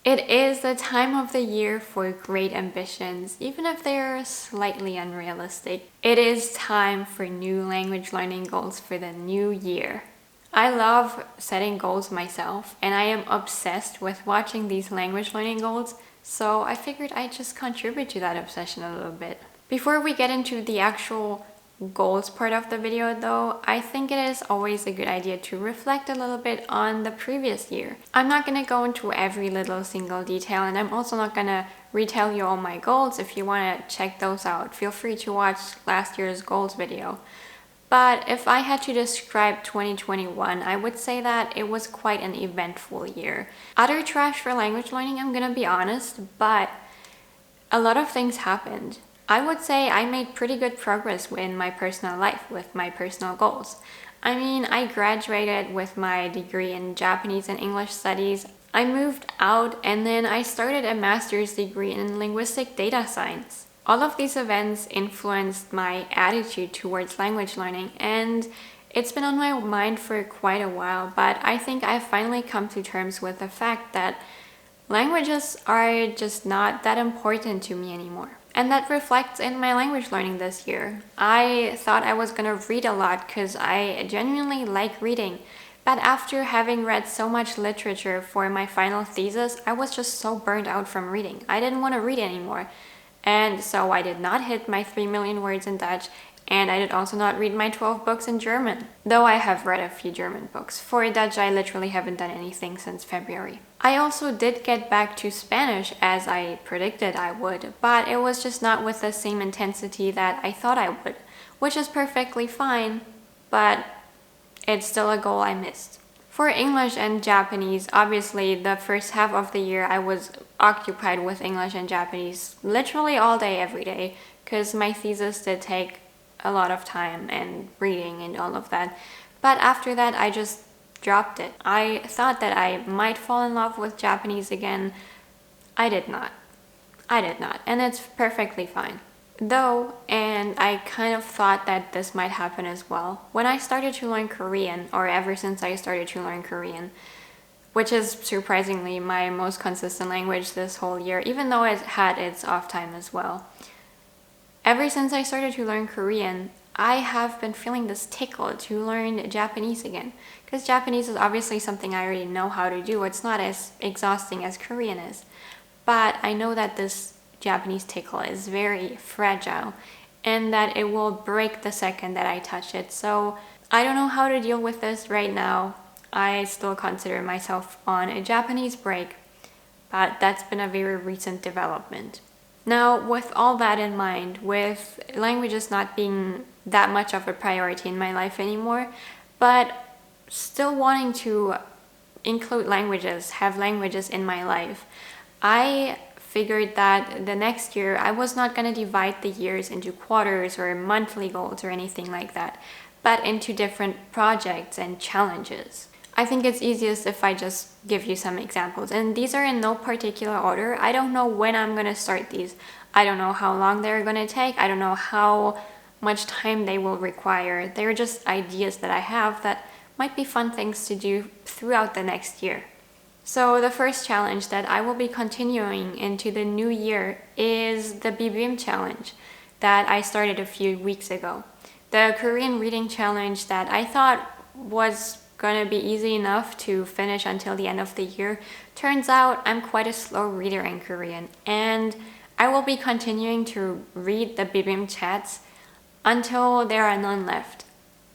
It is the time of the year for great ambitions, even if they are slightly unrealistic. It is time for new language learning goals for the new year. I love setting goals myself, and I am obsessed with watching these language learning goals, so I figured I'd just contribute to that obsession a little bit. Before we get into the actual goals part of the video though, I think it is always a good idea to reflect a little bit on the previous year. I'm not going to go into every little single detail, and I'm also not going to retell you all my goals. If you want to check those out, feel free to watch last year's goals video. But if I had to describe 2021, I would say that it was quite an eventful year. Utter trash for language learning, I'm going to be honest, but a lot of things happened. I would say I made pretty good progress in my personal life with my personal goals. I mean, I graduated with my degree in Japanese and English studies. I moved out, and then I started a master's degree in linguistic data science. All of these events influenced my attitude towards language learning, and it's been on my mind for quite a while, but I think I've finally come to terms with the fact that languages are just not that important to me anymore. And that reflects in my language learning this year. I thought I was gonna read a lot because I genuinely like reading. But after having read so much literature for my final thesis, I was just so burned out from reading. I didn't want to read anymore. And so I did not hit my 3 million words in Dutch, and I did also not read my 12 books in German. Though I have read a few German books. For Dutch, I literally haven't done anything since February. I also did get back to Spanish as I predicted I would, but it was just not with the same intensity that I thought I would, which is perfectly fine, but it's still a goal I missed. For English and Japanese, obviously the first half of the year I was occupied with English and Japanese literally all day, every day, because my thesis did take a lot of time and reading and all of that. But after that, I just dropped it. I thought that I might fall in love with Japanese again. I did not. And it's perfectly fine. Though, and I kind of thought that this might happen as well, when I started to learn Korean, or ever since I started to learn Korean, which is surprisingly my most consistent language this whole year, even though it had its off time as well. Ever since I started to learn Korean, I have been feeling this tickle to learn Japanese again. Because Japanese is obviously something I already know how to do. It's not as exhausting as Korean is. But I know that this Japanese tickle is very fragile and that it will break the second that I touch it. So I don't know how to deal with this right now. I still consider myself on a Japanese break, but that's been a very recent development. Now, with all that in mind, with languages not being that much of a priority in my life anymore, but still wanting to include languages, have languages in my life, I figured that the next year I was not going to divide the years into quarters or monthly goals or anything like that, but into different projects and challenges. I think it's easiest if I just give you some examples, and these are in no particular order. I don't know when I'm going to start these. I don't know how long they're going to take. I don't know how much time they will require. They're just ideas that I have that might be fun things to do throughout the next year. So the first challenge that I will be continuing into the new year is the bibimchallenge that I started a few weeks ago. The Korean reading challenge that I thought was gonna be easy enough to finish until the end of the year. Turns out I'm quite a slow reader in Korean, and I will be continuing to read the bibim chats until there are none left.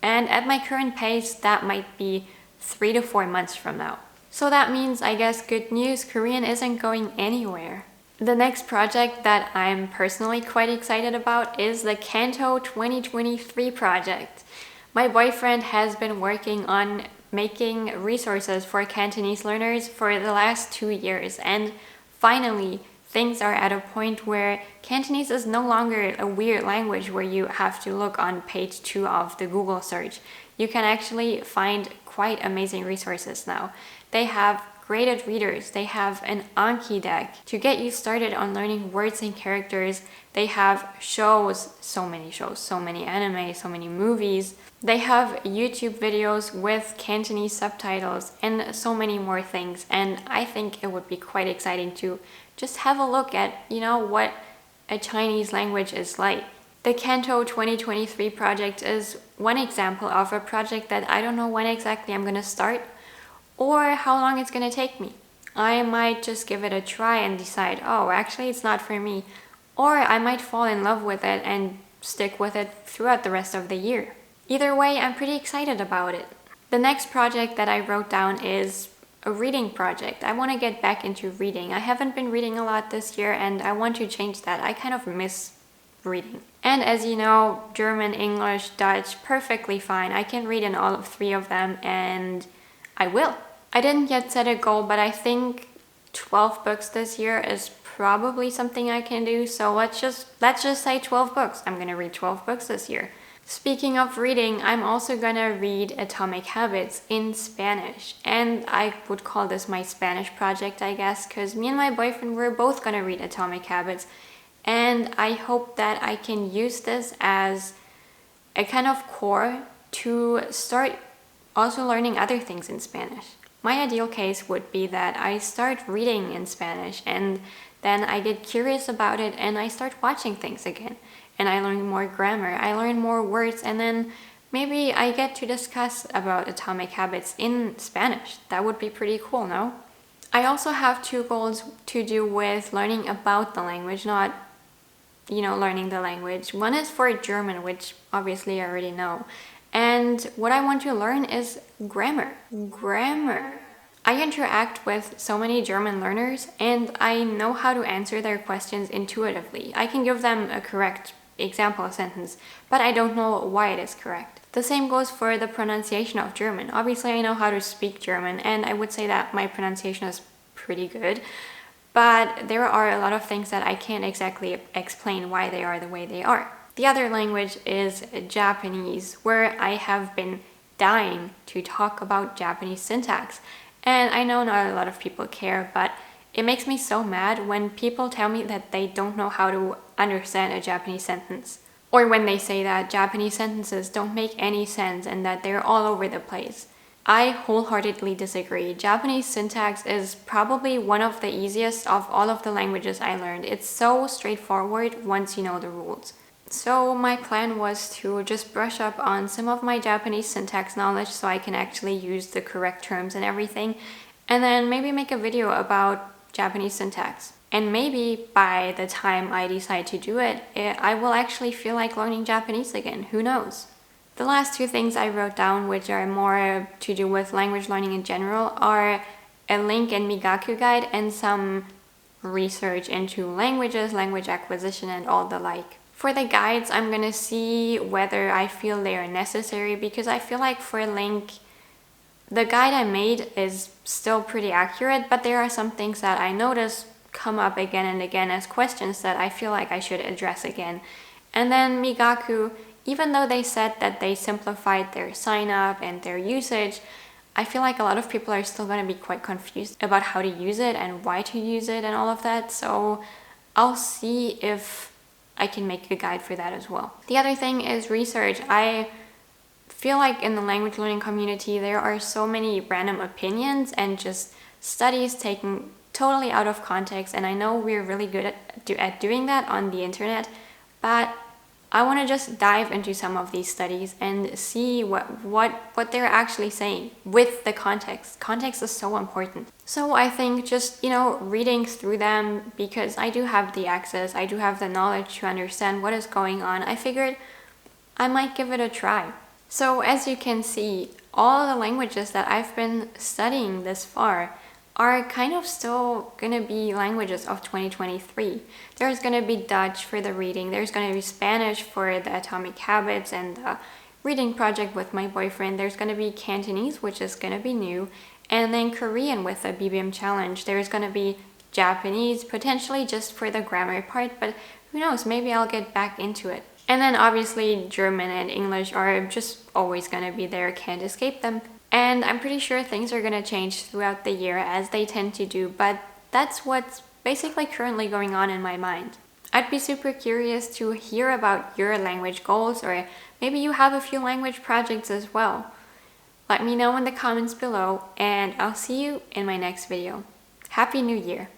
And at my current pace, that might be 3 to 4 months from now. So that means, I guess, good news, Korean isn't going anywhere. The next project that I'm personally quite excited about is the Canto 2023 project. My boyfriend has been working on making resources for Cantonese learners for the last 2 years, and finally things are at a point where Cantonese is no longer a weird language where you have to look on page 2 of the Google search. You can actually find quite amazing resources now. They have graded readers. They have an Anki deck to get you started on learning words and characters. They have shows, so many anime, so many movies. They have YouTube videos with Cantonese subtitles and so many more things. And I think it would be quite exciting to just have a look at, what a Chinese language is like. The Canto 2023 project is one example of a project that I don't know when exactly I'm going to start or how long it's going to take me. I might just give it a try and decide, oh, actually it's not for me. Or I might fall in love with it and stick with it throughout the rest of the year. Either way, I'm pretty excited about it. The next project that I wrote down is a reading project. I want to get back into reading. I haven't been reading a lot this year and I want to change that. I kind of miss reading. And as you know, German, English, Dutch, perfectly fine. I can read in all of 3 of them and I will. I didn't yet set a goal, but I think 12 books this year is probably something I can do. So let's just say 12 books. I'm going to read 12 books this year. Speaking of reading, I'm also going to read Atomic Habits in Spanish. And I would call this my Spanish project, I guess, because me and my boyfriend were both going to read Atomic Habits. And I hope that I can use this as a kind of core to start also learning other things in Spanish. My ideal case would be that I start reading in Spanish and then I get curious about it and I start watching things again. And I learn more grammar, I learn more words, and then maybe I get to discuss about Atomic Habits in Spanish. That would be pretty cool, no? I also have 2 goals to do with learning about the language, not learning the language. One is for German, which obviously I already know. And what I want to learn is grammar. I interact with so many German learners and I know how to answer their questions intuitively. I can give them a correct example sentence, but I don't know why it is correct. The same goes for the pronunciation of German. Obviously, I know how to speak German and I would say that my pronunciation is pretty good. But there are a lot of things that I can't exactly explain why they are the way they are. The other language is Japanese, where I have been dying to talk about Japanese syntax. And I know not a lot of people care, but it makes me so mad when people tell me that they don't know how to understand a Japanese sentence. Or when they say that Japanese sentences don't make any sense and that they're all over the place. I wholeheartedly disagree. Japanese syntax is probably one of the easiest of all of the languages I learned. It's so straightforward once you know the rules. So my plan was to just brush up on some of my Japanese syntax knowledge so I can actually use the correct terms and everything, and then maybe make a video about Japanese syntax. And maybe by the time I decide to do it, I will actually feel like learning Japanese again. Who knows? The last 2 things I wrote down, which are more to do with language learning in general, are a LingQ and Migaku guide and some research into languages, language acquisition, and all the like. For the guides, I'm gonna see whether I feel they are necessary because I feel like for LingQ, the guide I made is still pretty accurate, but there are some things that I notice come up again and again as questions that I feel like I should address again. And then Migaku, even though they said that they simplified their sign up and their usage, I feel like a lot of people are still going to be quite confused about how to use it and why to use it and all of that. So I'll see if I can make a guide for that as well. The other thing is research. I feel like in the language learning community, there are so many random opinions and just studies taken totally out of context. And I know we're really good at doing that on the internet, but I want to just dive into some of these studies and see what they're actually saying with the context. Context is so important. So I think just, reading through them, because I do have the access, I do have the knowledge to understand what is going on, I figured I might give it a try. So as you can see, all the languages that I've been studying this far are kind of still gonna be languages of 2023. There's gonna be Dutch for the reading, there's gonna be Spanish for the Atomic Habits and the reading project with my boyfriend, there's gonna be Cantonese, which is gonna be new, and then Korean with the bibimchallenge. There's gonna be Japanese, potentially just for the grammar part, but who knows, maybe I'll get back into it. And then obviously German and English are just always gonna be there, can't escape them. And I'm pretty sure things are gonna change throughout the year as they tend to do, but that's what's basically currently going on in my mind. I'd be super curious to hear about your language goals, or maybe you have a few language projects as well. Let me know in the comments below, and I'll see you in my next video. Happy New Year!